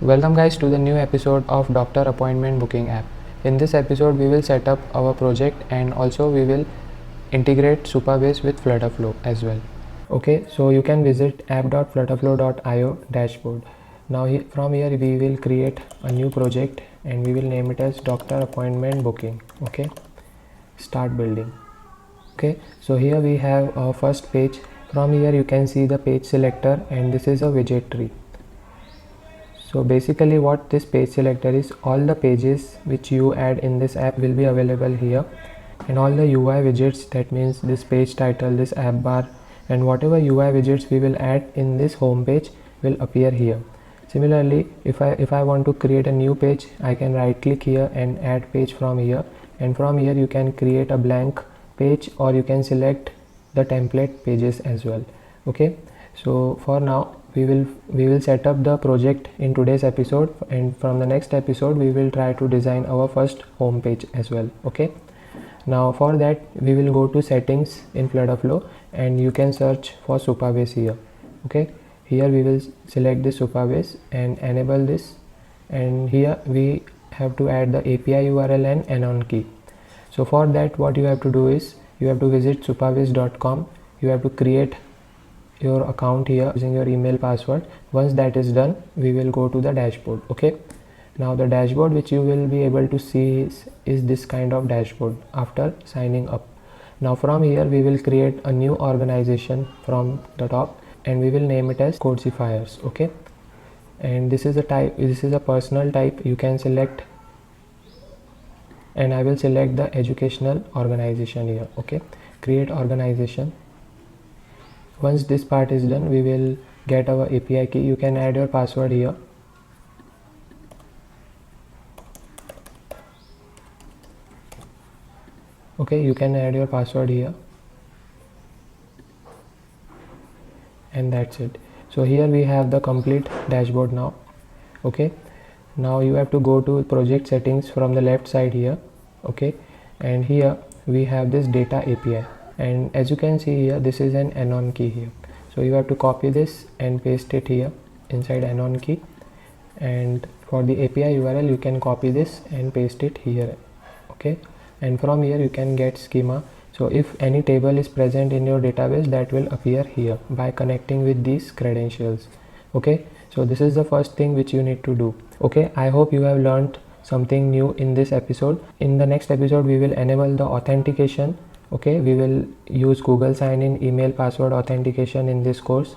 Welcome guys to the new episode of Doctor Appointment Booking app. In this episode we will set up our project and also we will integrate Supabase with FlutterFlow as well. Okay, so you can visit app.flutterflow.io dashboard. Now from here we will create a new project and we will name it as Doctor Appointment Booking. Okay, start building. Okay, so here we have our first page. From here you can see the page selector and this is a widget tree. So basically what this page selector is, all the pages which you add in this app will be available here, and all the UI widgets, that means this page title, this app bar, and whatever UI widgets we will add in this home page will appear here. Similarly, if I want to create a new page, I can right click here and add page from here, and from here you can create a blank page or you can select the template pages as well. Okay, so for now we will set up the project in today's episode, and from the next episode we will try to design our first home page as well. Okay, now for that we will go to settings in FlutterFlow and you can search for Supabase here. Okay, here we will select the Supabase and enable this, and here we have to add the API URL and anon key. So for that what you have to do is you have to visit supabase.com. You have to create your account here using your email password. Once that is done, we will go to the dashboard. Okay, now the dashboard which you will be able to see is this kind of dashboard after signing up. Now from here we will create a new organization from the top and we will name it as Codzify. Okay, and this is a type, this is a personal type you can select, and I will select the educational organization here. Okay, create organization. Once this part is done, we will get our API key. You can add your password here. Okay, you can add your password here, and that's it. So here we have the complete dashboard now. Okay, now you have to go to project settings from the left side here. Okay, and here we have this data API, and as you can see here, this is an anon key here. So you have to copy this and paste it here inside anon key, and for the API URL you can copy this and paste it here. Okay, and from here you can get schema. So if any table is present in your database, that will appear here by connecting with these credentials. Okay, so this is the first thing which you need to do. Okay, I hope you have learned something new in this episode. In the next episode we will enable the authentication. Okay, we will use Google sign-in, email password authentication in this course,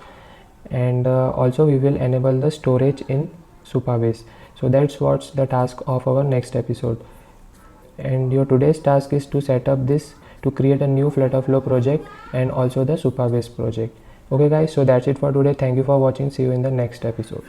and also we will enable the storage in Supabase. So that's what's the task of our next episode, and your today's task is to set up this to create a new FlutterFlow project and also the Supabase project. Okay guys, so that's it for today. Thank you for watching. See you in the next episode.